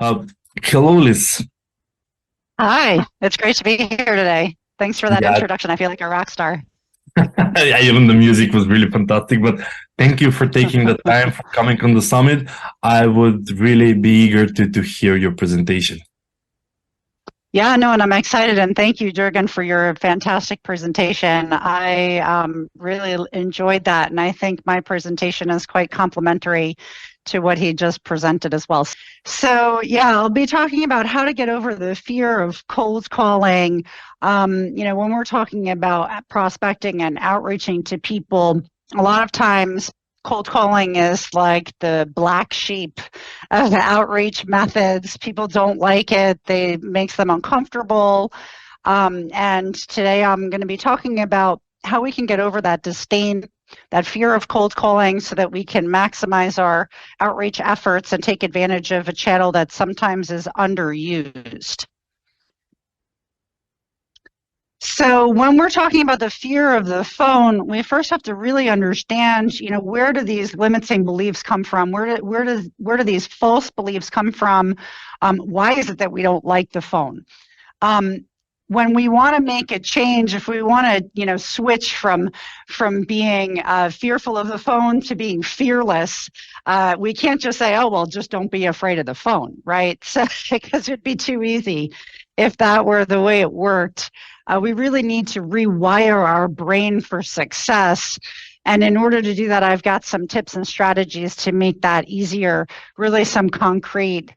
Uh, Hello, Liz. Hi, it's great to be here today. Thanks for that Yeah, introduction. I feel like a rock star. yeah, even the music was really fantastic. But thank you for taking the time for coming on the summit. I would really be eager to hear your presentation. Yeah, no, and I'm excited, and thank you, Jurgen, for your fantastic presentation. I really enjoyed that, and I think my presentation is quite complimentary to what he just presented as well. So, yeah, I'll be talking about how to get over the fear of cold calling. When we're talking about prospecting and outreaching to people, a lot of times cold calling is like the black sheep of outreach methods. People don't like it. It makes them uncomfortable. And today I'm going to be talking about how we can get over that disdain, that fear of cold calling, so that we can maximize our outreach efforts and take advantage of a channel that sometimes is underused. So when we're talking about the fear of the phone, we first have to really understand, where do these limiting beliefs come from? Where do these false beliefs come from? Why is it that we don't like the phone? When we want to make a change, if we want to, switch from being fearful of the phone to being fearless, we can't just say, "Oh, well, just don't be afraid of the phone," right? So, because it'd be too easy if that were the way it worked. We really need to rewire our brain for success. And in order to do that, I've got some tips and strategies to make that easier, really some concrete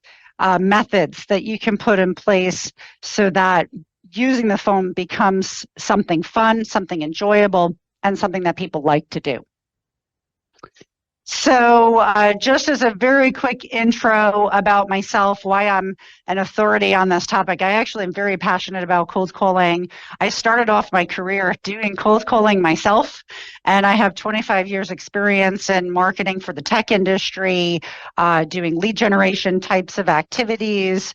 methods that you can put in place so that using the phone becomes something fun, something enjoyable, and something that people like to do. So just as a very quick intro about myself, why I'm an authority on this topic, I actually am very passionate about cold calling. I started off my career doing cold calling myself, and I have 25 years experience in marketing for the tech industry, doing lead generation types of activities,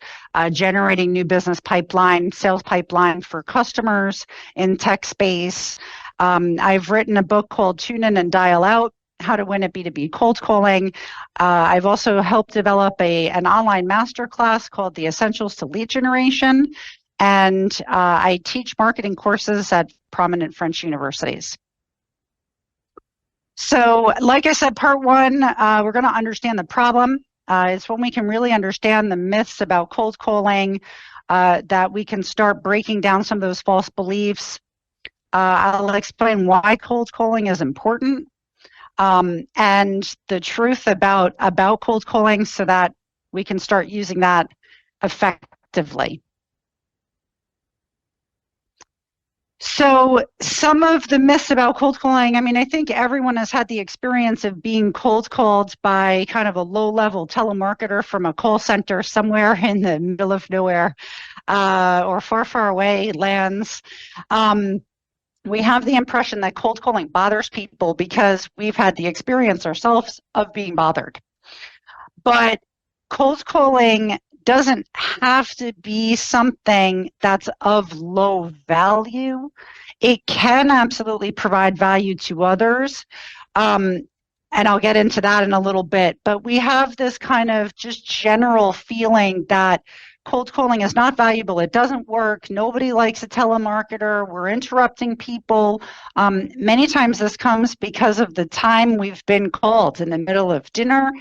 generating new business pipeline, sales pipeline for customers in tech space. I've written a book called Tune In and Dial Out: How to Win at B2B Cold Calling. I've also helped develop an online masterclass called The Essentials to Lead Generation, and I teach marketing courses at prominent French universities. So, like I said, part one, we're going to understand the problem. It's when we can really understand the myths about cold calling that we can start breaking down some of those false beliefs. I'll explain why cold calling is important. And the truth about cold calling so that we can start using that effectively. So some of the myths about cold calling, I think everyone has had the experience of being cold called by kind of a low-level telemarketer from a call center somewhere in the middle of nowhere or far, far away lands. We have the impression that cold calling bothers people because we've had the experience ourselves of being bothered. But cold calling doesn't have to be something that's of low value. It can absolutely provide value to others. And I'll get into that in a little bit. But we have this kind of just general feeling that cold calling is not valuable. It doesn't work. Nobody likes a telemarketer. We're interrupting people. Many times this comes because of the time we've been called in the middle of dinner.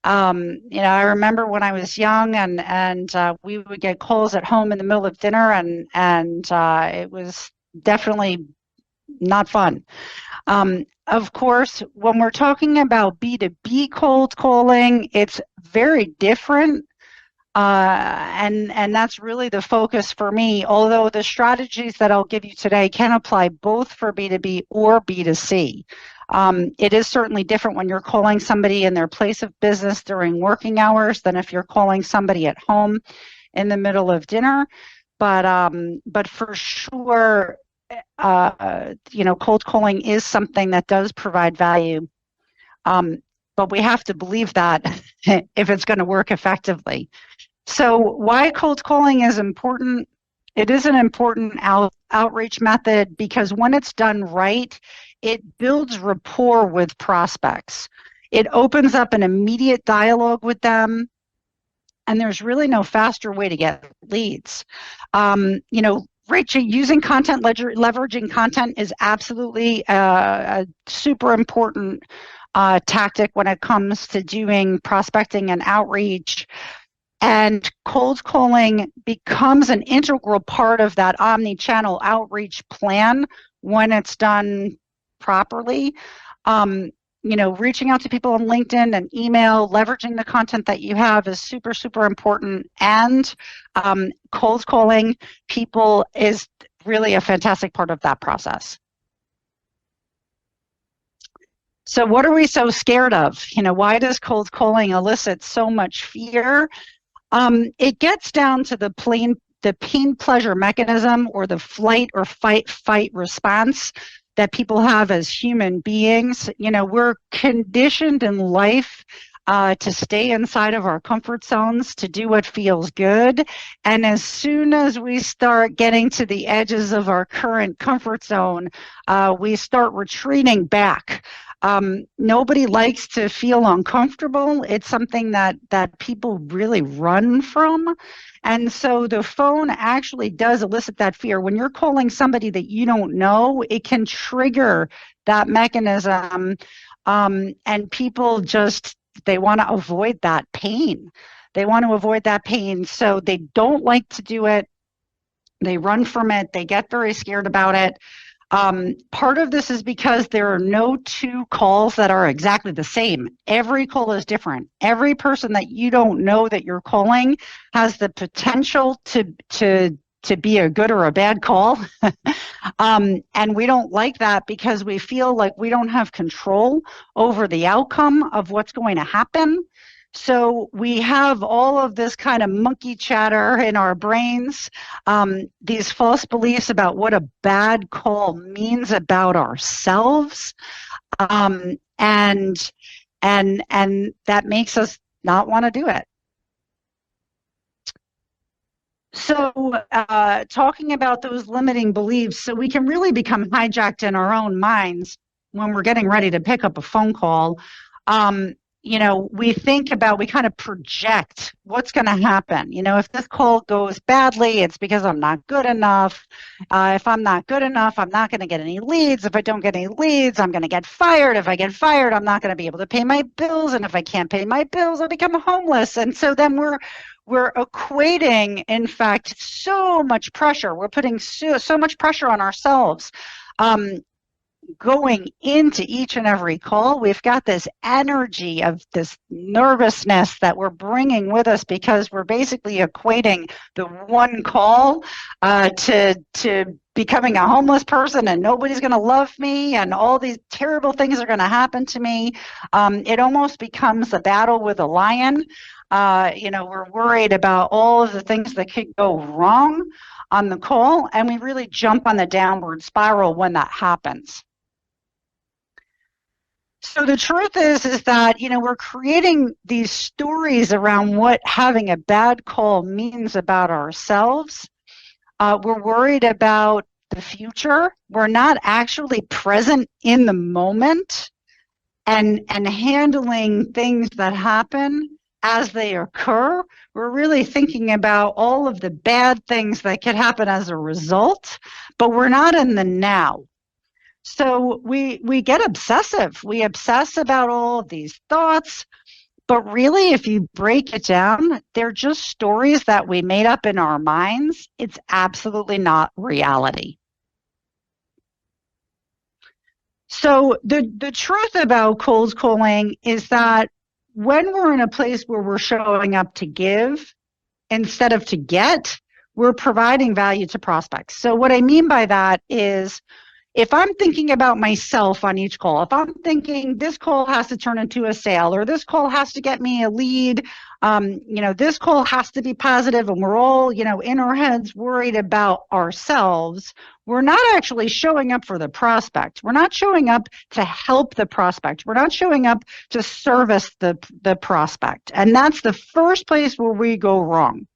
I remember when I was young and we would get calls at home in the middle of dinner and it was definitely not fun. Of course, when we're talking about B2B cold calling, it's very different. And that's really the focus for me, although the strategies that I'll give you today can apply both for B2B or B2C. It is certainly different when you're calling somebody in their place of business during working hours than if you're calling somebody at home in the middle of dinner. But for sure, cold calling is something that does provide value. But we have to believe that if it's going to work effectively. So why cold calling is important? It is an important outreach method because when it's done right, it builds rapport with prospects. It opens up an immediate dialogue with them. And there's really no faster way to get leads. Using content, leveraging content is absolutely a super important tactic when it comes to doing prospecting and outreach. And cold calling becomes an integral part of that omni-channel outreach plan when it's done properly. Reaching out to people on LinkedIn and email, leveraging the content that you have is super, super important. And cold calling people is really a fantastic part of that process. So what are we so scared of? Why does cold calling elicit so much fear? It gets down to the pain pleasure mechanism, or the flight or fight response that people have as human beings. We're conditioned in life to stay inside of our comfort zones, to do what feels good. And as soon as we start getting to the edges of our current comfort zone, we start retreating back. Nobody likes to feel uncomfortable. It's something that people really run from. And so the phone actually does elicit that fear. When you're calling somebody that you don't know, it can trigger that mechanism. And people they want to avoid that pain. They want to avoid that pain. So they don't like to do it. They run from it. They get very scared about it. Part of this is because there are no two calls that are exactly the same. Every call is different. Every person that you don't know that you're calling has the potential to be a good or a bad call. And we don't like that because we feel like we don't have control over the outcome of what's going to happen. So we have all of this kind of monkey chatter in our brains, these false beliefs about what a bad call means about ourselves, and that makes us not want to do it. So talking about those limiting beliefs, so we can really become hijacked in our own minds when we're getting ready to pick up a phone call. We kind of project what's going to happen. If this call goes badly, it's because I'm not good enough. If I'm not good enough, I'm not going to get any leads. If I don't get any leads, I'm going to get fired. If I get fired, I'm not going to be able to pay my bills. And if I can't pay my bills, I'll become homeless. And so then we're equating, in fact, so much pressure. We're putting so much pressure on ourselves. Going into each and every call, we've got this energy of this nervousness that we're bringing with us because we're basically equating the one call to becoming a homeless person, and nobody's going to love me, and all these terrible things are going to happen to me. It almost becomes a battle with a lion. We're worried about all of the things that could go wrong on the call, and we really jump on the downward spiral when that happens. So the truth is that, we're creating these stories around what having a bad call means about ourselves. We're worried about the future. We're not actually present in the moment and handling things that happen as they occur. We're really thinking about all of the bad things that could happen as a result, but we're not in the now. So we get obsessive. We obsess about all of these thoughts, but really, if you break it down, they're just stories that we made up in our minds. It's absolutely not reality. So the truth about cold calling is that when we're in a place where we're showing up to give instead of to get, we're providing value to prospects. So what I mean by that is, if I'm thinking about myself on each call, if I'm thinking this call has to turn into a sale, or this call has to get me a lead, this call has to be positive, and we're all, in our heads worried about ourselves, we're not actually showing up for the prospect. We're not showing up to help the prospect. We're not showing up to service the prospect. And that's the first place where we go wrong.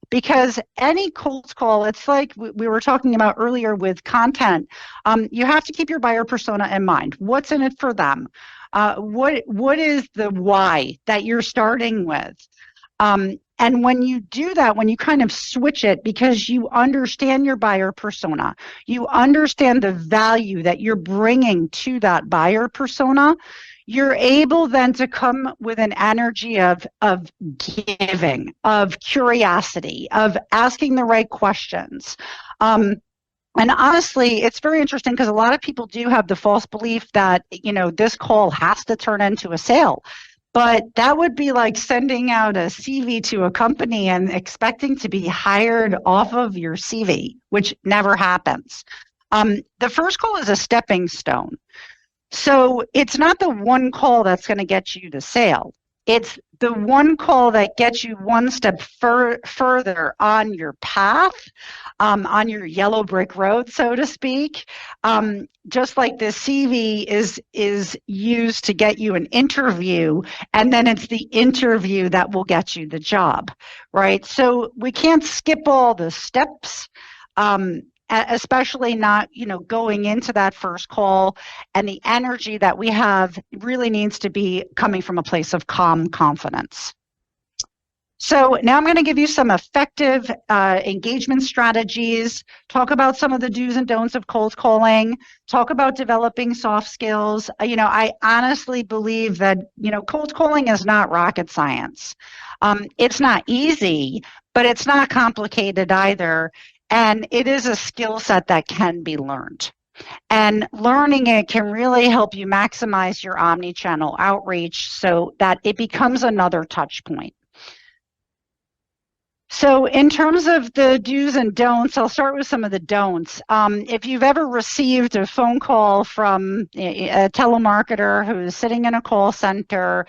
Because any cold call, it's like we were talking about earlier with content. You have to keep your buyer persona in mind. What's in it for them? What is the why that you're starting with? And when you do that, when you kind of switch it, because you understand your buyer persona, you understand the value that you're bringing to that buyer persona, you're able then to come with an energy of giving, of curiosity, of asking the right questions. And honestly, it's very interesting because a lot of people do have the false belief that, this call has to turn into a sale. But that would be like sending out a CV to a company and expecting to be hired off of your CV, which never happens. The first call is a stepping stone. So it's not the one call that's going to get you the sale. It's the one call that gets you one step further on your path, on your yellow brick road, so to speak. Just like the CV is used to get you an interview, and then it's the interview that will get you the job, right? So we can't skip all the steps. Especially not, going into that first call, and the energy that we have really needs to be coming from a place of calm confidence. So now I'm going to give you some effective engagement strategies, talk about some of the do's and don'ts of cold calling, talk about developing soft skills. I honestly believe that, cold calling is not rocket science. It's not easy, but it's not complicated either. And it is a skill set that can be learned. And learning it can really help you maximize your omni-channel outreach so that it becomes another touch point. So in terms of the do's and don'ts, I'll start with some of the don'ts. If you've ever received a phone call from a telemarketer who's sitting in a call center,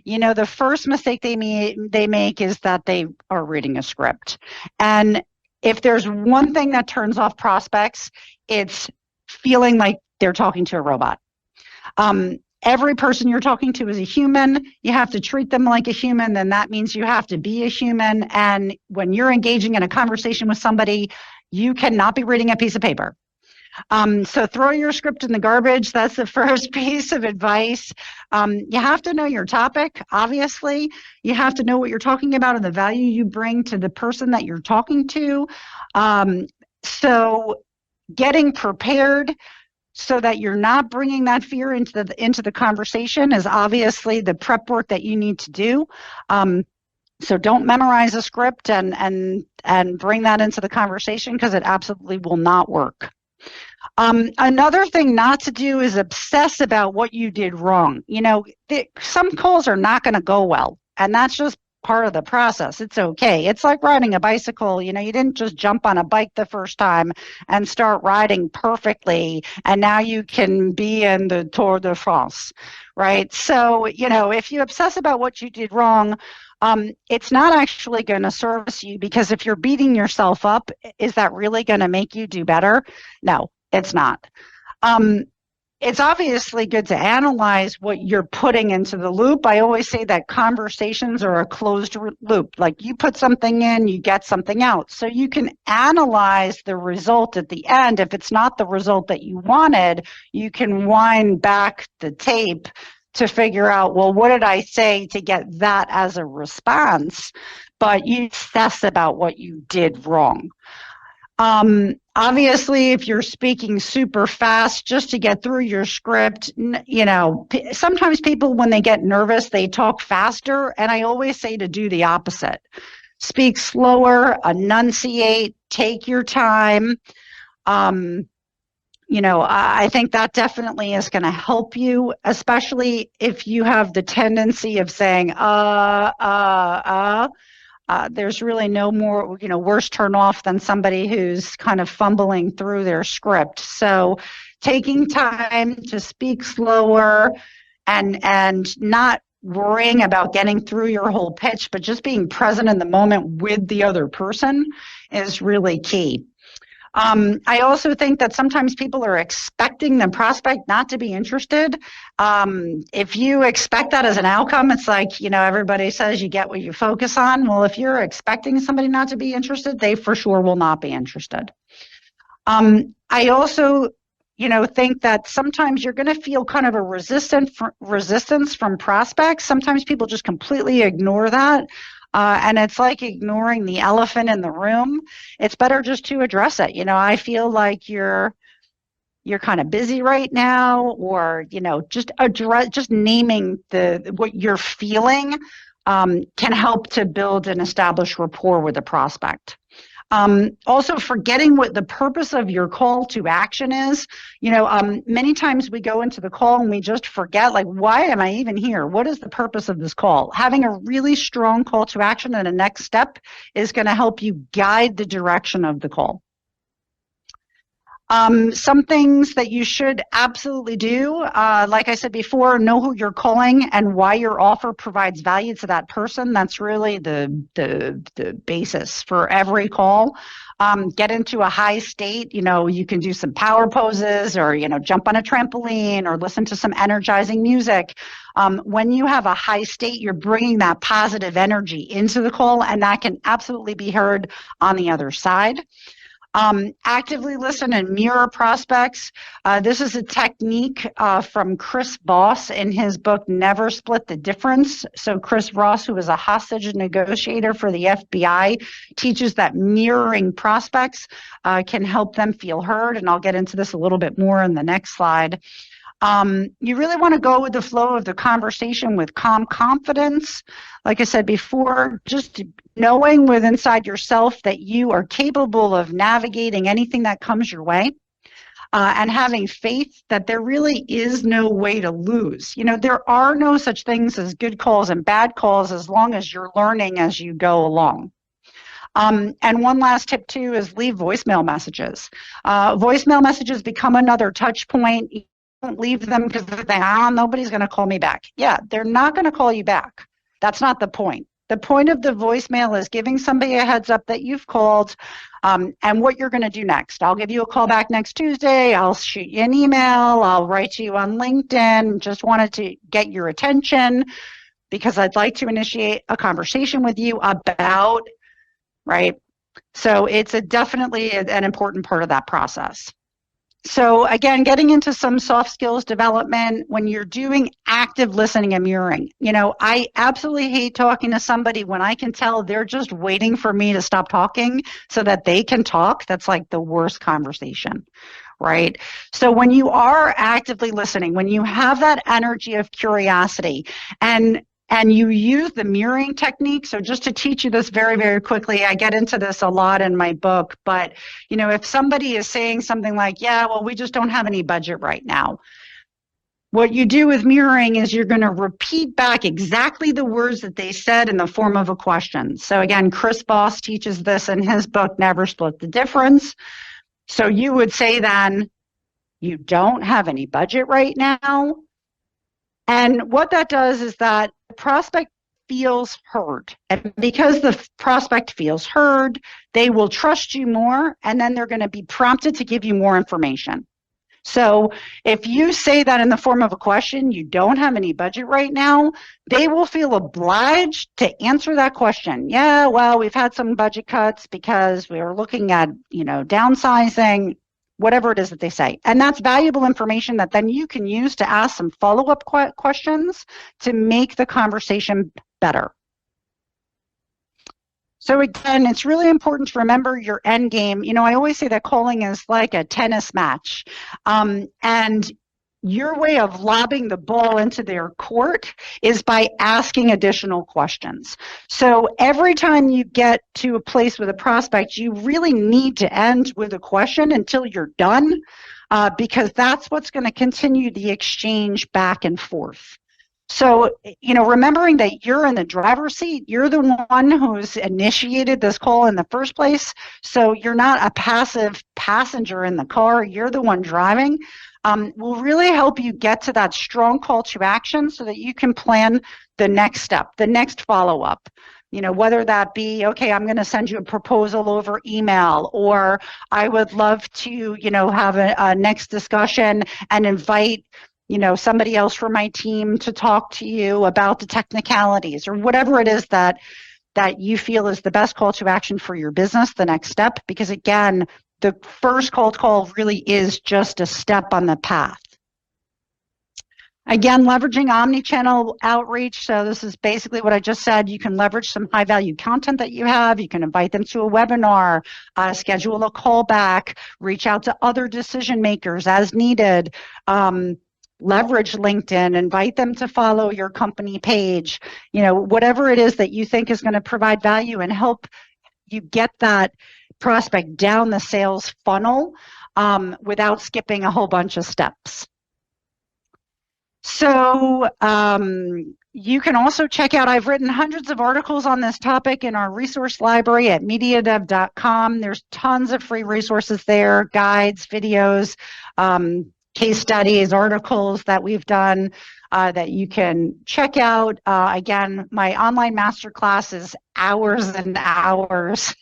the first mistake they make is that they are reading a script. And if there's one thing that turns off prospects, it's feeling like they're talking to a robot. Every person you're talking to is a human. You have to treat them like a human, then that means you have to be a human. And when you're engaging in a conversation with somebody, you cannot be reading a piece of paper. So throw your script in the garbage. That's the first piece of advice. You have to know your topic, obviously. You have to know what you're talking about and the value you bring to the person that you're talking to. So getting prepared so that you're not bringing that fear into the conversation is obviously the prep work that you need to do. So don't memorize a script and bring that into the conversation, because it absolutely will not work. Another thing not to do is obsess about what you did wrong. Some calls are not going to go well, and that's just part of the process. It's okay. It's like riding a bicycle. You didn't just jump on a bike the first time and start riding perfectly, and now you can be in the Tour de France, right? So, if you obsess about what you did wrong, it's not actually going to service you, because if you're beating yourself up, is that really going to make you do better? No, it's not. It's obviously good to analyze what you're putting into the loop. I always say that conversations are a closed loop. Like, you put something in, you get something out. So you can analyze the result at the end. If it's not the result that you wanted, you can wind back the tape to figure out, well, what did I say to get that as a response? But you obsess about what you did wrong. Obviously, if you're speaking super fast just to get through your script, sometimes people, when they get nervous, they talk faster. And I always say to do the opposite. Speak slower, enunciate, take your time. I think that definitely is going to help you, especially if you have the tendency of saying, there's really no more, worse turn off than somebody who's kind of fumbling through their script. So taking time to speak slower and not worrying about getting through your whole pitch, but just being present in the moment with the other person is really key. I also think that sometimes people are expecting the prospect not to be interested. If you expect that as an outcome, it's like, everybody says you get what you focus on. Well, if you're expecting somebody not to be interested, they for sure will not be interested. I also, think that sometimes you're going to feel kind of a resistance from prospects. Sometimes people just completely ignore that. And it's like ignoring the elephant in the room. It's better just to address it. I feel like you're kind of busy right now, or just naming what you're feeling can help to build and establish rapport with the prospect. Also, forgetting what the purpose of your call to action is. Many times we go into the call and we just forget, like, why am I even here? What is the purpose of this call? Having a really strong call to action and a next step is going to help you guide the direction of the call. Some things that you should absolutely do, like I said before, know who you're calling and why your offer provides value to that person. That's really the basis for every call. Get into a high state. You can do some power poses, or jump on a trampoline, or listen to some energizing music. When you have a high state, you're bringing that positive energy into the call, and that can absolutely be heard on the other side. Actively listen and mirror prospects. This is a technique from Chris Voss in his book, Never Split the Difference. So Chris Voss, who is a hostage negotiator for the FBI, teaches that mirroring prospects can help them feel heard. And I'll get into this a little bit more in the next slide. You really want to go with the flow of the conversation with calm confidence. Like I said before, just knowing within inside yourself that you are capable of navigating anything that comes your way, and having faith that there really is no way to lose. There are no such things as good calls and bad calls as long as you're learning as you go along. And one last tip too is leave voicemail messages. Voicemail messages become another touch point. Don't leave them because they think, nobody's going to call me back. Yeah, they're not going to call you back. That's not the point. The point of the voicemail is giving somebody a heads up that you've called, and what you're going to do next. I'll give you a call back next Tuesday. I'll shoot you an email. I'll write to you on LinkedIn. Just wanted to get your attention because I'd like to initiate a conversation with you about, right? So it's definitely an important part of that process. So again, getting into some soft skills development when you're doing active listening and mirroring. I absolutely hate talking to somebody when I can tell they're just waiting for me to stop talking so that they can talk. That's like the worst conversation, right? So when you are actively listening, when you have that energy of curiosity and you use the mirroring technique. So just to teach you this very, very quickly, I get into this a lot in my book, but if somebody is saying something like, yeah, well, we just don't have any budget right now. What you do with mirroring is you're going to repeat back exactly the words that they said in the form of a question. So again, Chris Voss teaches this in his book, Never Split the Difference. So you would say then, you don't have any budget right now. And what that does is that the prospect feels heard. And because the prospect feels heard, they will trust you more, and then they're going to be prompted to give you more information. So if you say that in the form of a question, you don't have any budget right now, they will feel obliged to answer that question. Yeah, well, we've had some budget cuts because we are looking at, downsizing, whatever it is that they say. And that's valuable information that then you can use to ask some follow-up questions to make the conversation better. So again, it's really important to remember your end game. I always say that calling is like a tennis match. And your way of lobbing the ball into their court is by asking additional questions. So every time you get to a place with a prospect, you really need to end with a question until you're done, because that's what's going to continue the exchange back and forth. So, remembering that you're in the driver's seat, you're the one who's initiated this call in the first place. So you're not a passive passenger in the car, you're the one driving. Will really help you get to that strong call to action so that you can plan the next step, the next follow-up. Whether that be, okay, I'm going to send you a proposal over email, or I would love to, have a next discussion and invite, somebody else from my team to talk to you about the technicalities, or whatever it is that you feel is the best call to action for your business, the next step. Because again, the first cold call really is just a step on the path. Again, leveraging omni-channel outreach. So this is basically what I just said. You can leverage some high-value content that you have. You can invite them to a webinar, schedule a callback, reach out to other decision makers as needed. Leverage LinkedIn, invite them to follow your company page. Whatever it is that you think is going to provide value and help you get that prospect down the sales funnel without skipping a whole bunch of steps. So you can also check out, I've written hundreds of articles on this topic in our resource library at MediaDev.com. There's tons of free resources there, guides, videos, case studies, articles that we've done that you can check out. Again, my online masterclass is hours and hours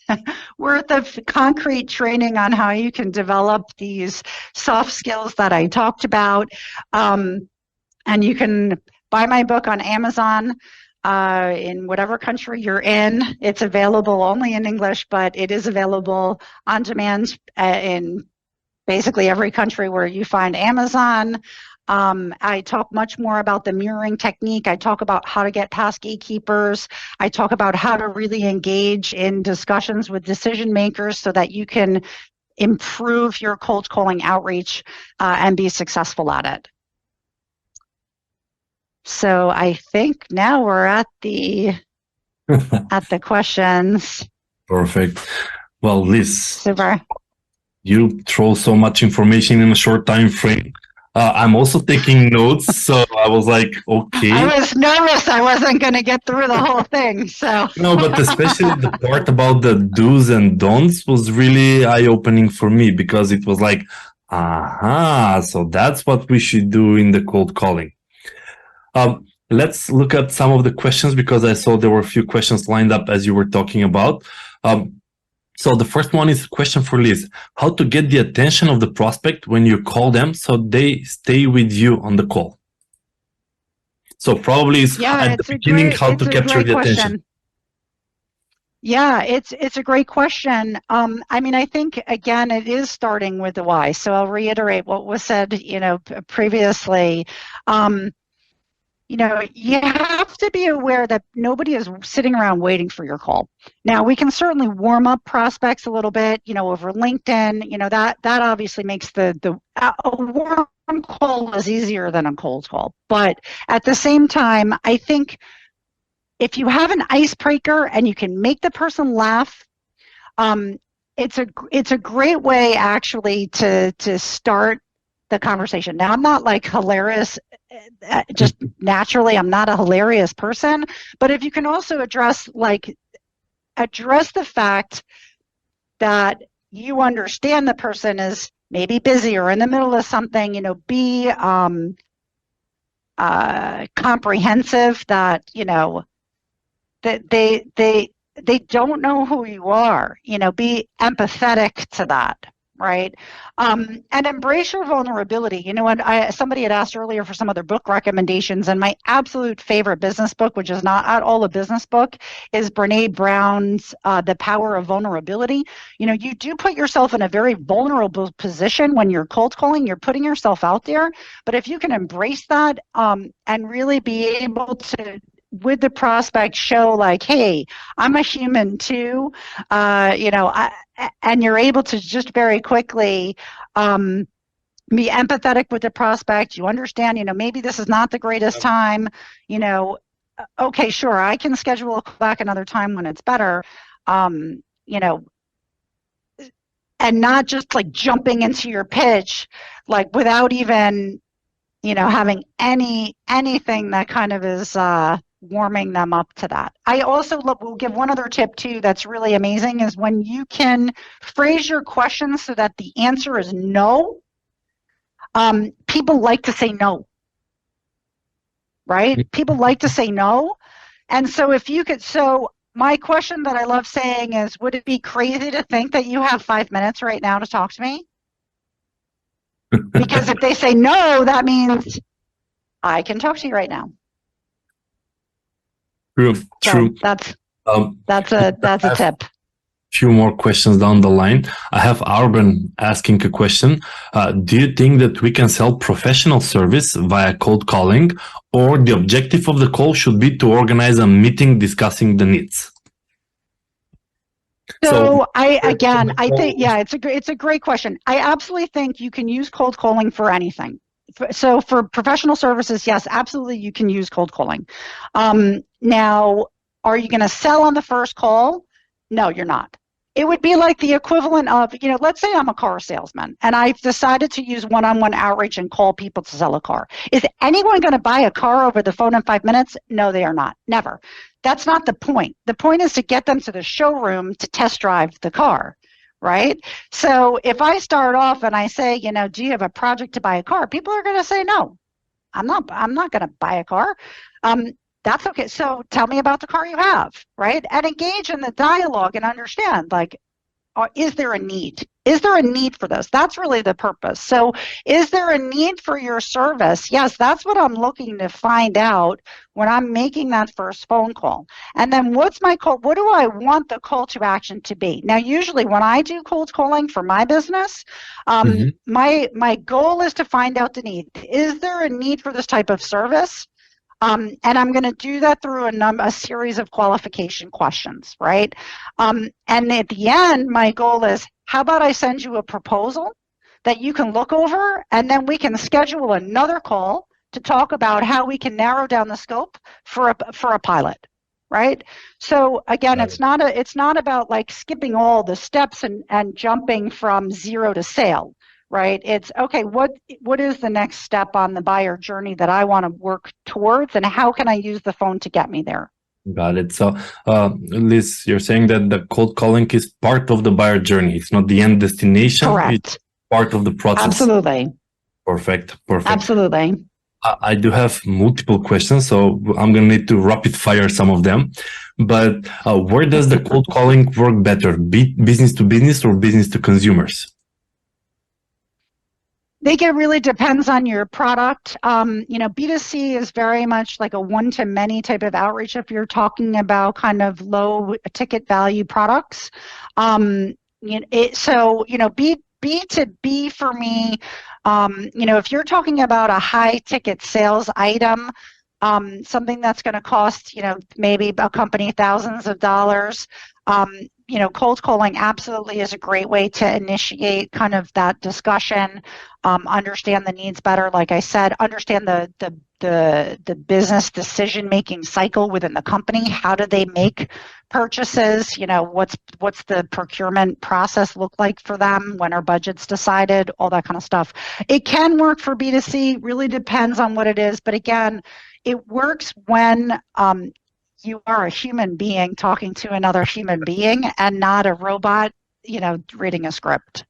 worth of concrete training on how you can develop these soft skills that I talked about. And you can buy my book on Amazon in whatever country you're in. It's available only in English, but it is available on demand in basically every country where you find Amazon. I talk much more about the mirroring technique. I talk about how to get past gatekeepers. I talk about how to really engage in discussions with decision makers so that you can improve your cold calling outreach and be successful at it. So I think now we're at the questions. Perfect. Well, Liz, Super. You throw so much information in a short time frame. I'm also taking notes, so I was like, okay. I was nervous I wasn't going to get through the whole thing. So no, but especially the part about the do's and don'ts was really eye-opening for me, because it was like, aha, so that's what we should do in the cold calling. Let's look at some of the questions, because I saw there were a few questions lined up as you were talking about. So the first one is a question for Liz. How to get the attention of the prospect when you call them so they stay with you on the call? So probably at the beginning, how to capture the attention. Yeah, it's a great question. I mean, I think, again, it is starting with the why. So I'll reiterate what was said, previously. You have to be aware that nobody is sitting around waiting for your call. Now, we can certainly warm up prospects a little bit, over LinkedIn. That obviously makes a warm call is easier than a cold call. But at the same time, I think if you have an icebreaker and you can make the person laugh, it's a great way actually to start the conversation. Now, I'm not like hilarious, just naturally, I'm not a hilarious person, but if you can also address the fact that you understand the person is maybe busy or in the middle of something, be comprehensive, that, that they don't know who you are, be empathetic to that. Right. And embrace your vulnerability. Somebody had asked earlier for some other book recommendations, and my absolute favorite business book, which is not at all a business book, is Brené Brown's The Power of Vulnerability. You do put yourself in a very vulnerable position when you're cold calling. You're putting yourself out there. But if you can embrace that and really be able to, with the prospect, show like, hey, I'm a human too, and you're able to just very quickly be empathetic with the prospect. You understand, maybe this is not the greatest time, okay, sure, I can schedule a call back another time when it's better, and not just like jumping into your pitch, like without even, having anything that kind of is warming them up to that. I also will give one other tip too that's really amazing, is when you can phrase your questions so that the answer is no. People like to say no, right? People like to say no. And so if you could, so my question that I love saying is, would it be crazy to think that you have 5 minutes right now to talk to me? Because if they say no, that means I can talk to you right now. True. So that's a tip. Few more questions down the line. I have Arben asking a question. Do you think that we can sell professional service via cold calling, or the objective of the call should be to organize a meeting discussing the needs? So I think, yeah, it's a great question. I absolutely think you can use cold calling for anything. So for professional services, yes, absolutely, you can use cold calling. Now, are you going to sell on the first call? No, you're not. It would be like the equivalent of, let's say I'm a car salesman and I've decided to use one-on-one outreach and call people to sell a car. Is anyone going to buy a car over the phone in 5 minutes? No, they are not. Never. That's not the point. The point is to get them to the showroom to test drive the car, right? So if I start off and I say, do you have a project to buy a car? People are going to say, no, I'm not going to buy a car. That's okay. So tell me about the car you have, right? And engage in the dialogue and understand, like, is there a need? Is there a need for this? That's really the purpose. So is there a need for your service? Yes, that's what I'm looking to find out when I'm making that first phone call. And then what's my call? What do I want the call to action to be? Now, usually when I do cold calling for my business, my goal is to find out the need. Is there a need for this type of service? And I'm going to do that through a series of qualification questions, right? And at the end, my goal is, how about I send you a proposal that you can look over, and then we can schedule another call to talk about how we can narrow down the scope for a pilot, right? So again, it's not about like skipping all the steps and jumping from zero to sale. Right? It's okay, what is the next step on the buyer journey that I want to work towards, and how can I use the phone to get me there? Got it. So, Liz, you're saying that the cold calling is part of the buyer journey. It's not the end destination. Correct. It's part of the process. Absolutely. Perfect. Absolutely. I do have multiple questions, so I'm going to need to rapid fire some of them. But where does the cold calling work better? Business to business or business to consumers? I think it really depends on your product. B2C is very much like a one-to-many type of outreach if you're talking about kind of low ticket value products. B2B for me, if you're talking about a high ticket sales item, something that's going to cost, maybe a company thousands of dollars, cold calling absolutely is a great way to initiate kind of that discussion, understand the needs better. Like I said, understand the business decision-making cycle within the company. How do they make purchases? What's the procurement process look like for them? When are budgets decided? All that kind of stuff. It can work for B2C, really depends on what it is. But again, it works when you are a human being talking to another human being and not a robot, reading a script.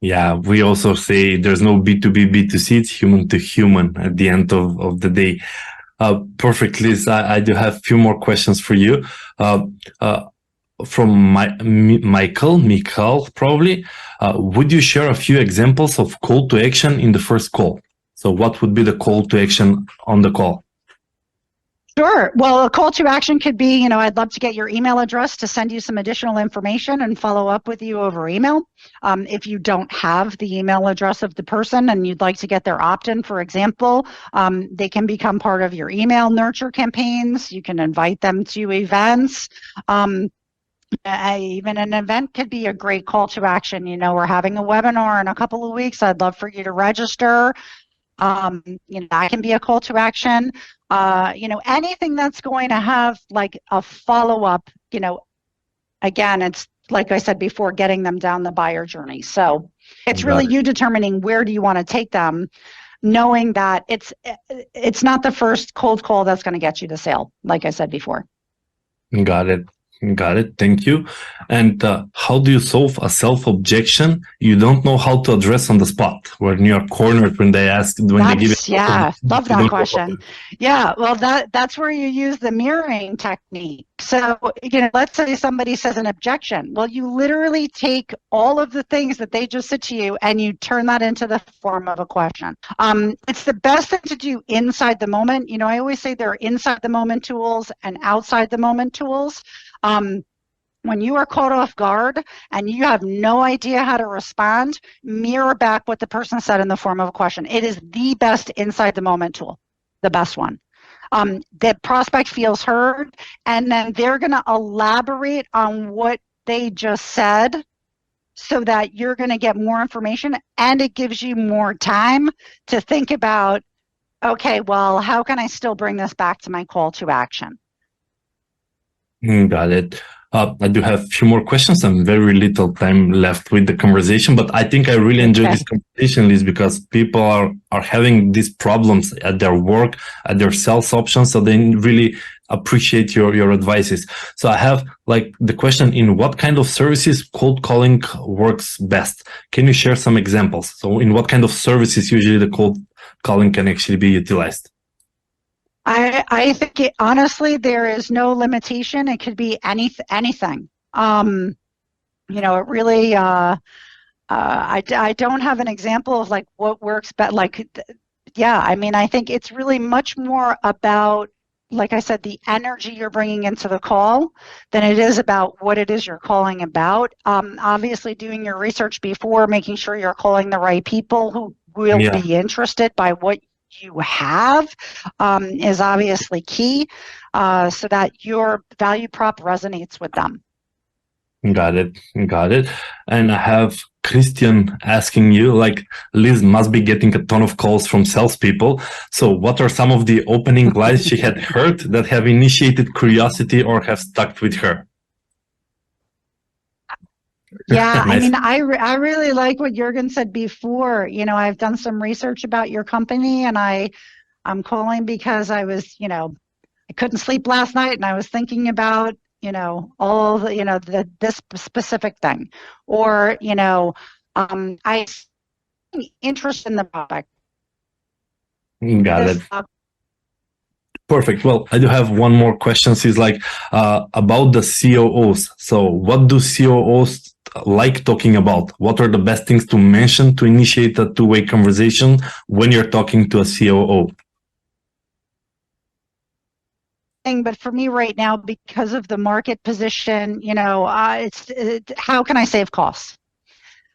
Yeah, we also say there's no B2B, B2C, it's human to human at the end of the day. Perfect, Liz. I do have a few more questions for you. From Michael, probably. Would you share a few examples of call to action in the first call? So what would be the call to action on the call? Sure. Well, a call to action could be, I'd love to get your email address to send you some additional information and follow up with you over email. If you don't have the email address of the person and you'd like to get their opt-in, for example, they can become part of your email nurture campaigns. You can invite them to events. Even an event could be a great call to action. We're having a webinar in a couple of weeks. I'd love for you to register. That can be a call to action. Anything that's going to have like a follow-up, again, it's like I said before, getting them down the buyer journey. So it's really you determining where do you want to take them, knowing that it's not the first cold call that's going to get you the sale, like I said before. Got it. Thank you. And how do you solve a self-objection you don't know how to address on the spot, when you're cornered when they ask, they give it? Yeah, love that question. Yeah, well, that's where you use the mirroring technique. So, let's say somebody says an objection. Well, you literally take all of the things that they just said to you and you turn that into the form of a question. It's the best thing to do inside the moment. I always say there are inside the moment tools and outside the moment tools. when you are caught off guard and you have no idea how to respond, mirror back what the person said in the form of a question. It is the best inside the moment tool, the best one. The prospect feels heard, and then they're going to elaborate on what they just said so that you're going to get more information, and it gives you more time to think about, okay, well, how can I still bring this back to my call to action? Got it. I do have a few more questions and very little time left with the conversation, but I think I really enjoyed this conversation, Liz, because people are having these problems at their work, at their sales options, so they really appreciate your advices. So I have like the question, in what kind of services cold calling works best? Can you share some examples? So in what kind of services usually the cold calling can actually be utilized? I think honestly, there is no limitation. It could be anything. It really, I don't have an example of like what works, but I think it's really much more about, like I said, the energy you're bringing into the call than it is about what it is you're calling about. Obviously doing your research before, making sure you're calling the right people who will be interested by what you have is obviously key, so that your value prop resonates with them. Got it. And I have Christian asking you, like, Liz must be getting a ton of calls from salespeople. So what are some of the opening lines she had heard that have initiated curiosity or have stuck with her? Yeah, Nice. I mean, I really like what Jürgen said before. I've done some research about your company, and I'm calling because I was, I couldn't sleep last night, and I was thinking about, all the, this specific thing, or, I interest in the product. Got it. Perfect. Well, I do have one more question. Is like about the COOs. So what do COOs like talking about? What are the best things to mention to initiate a two-way conversation when you're talking to a COO? But for me right now, because of the market position, it's how can I save costs?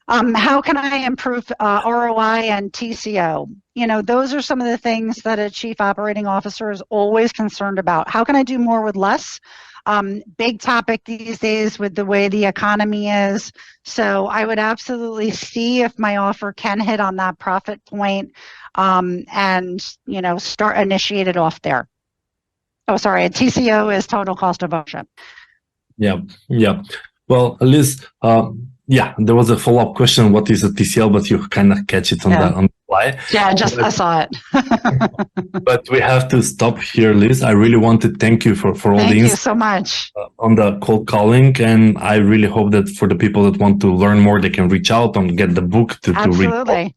How can I improve ROI and TCO? Those are some of the things that a chief operating officer is always concerned about. How can I do more with less? Big topic these days with the way the economy is. So I would absolutely see if my offer can hit on that profit point, and initiate it off there. Oh, sorry. A TCO is total cost of ownership. Yeah. Well, Liz, there was a follow-up question. What is a TCL? But you kind of catch it on the fly. Yeah, I saw it. But we have to stop here, Liz. I really want to thank you for all the insights. Thank you so much. On the cold calling, and I really hope that for the people that want to learn more, they can reach out and get the book to read. Absolutely.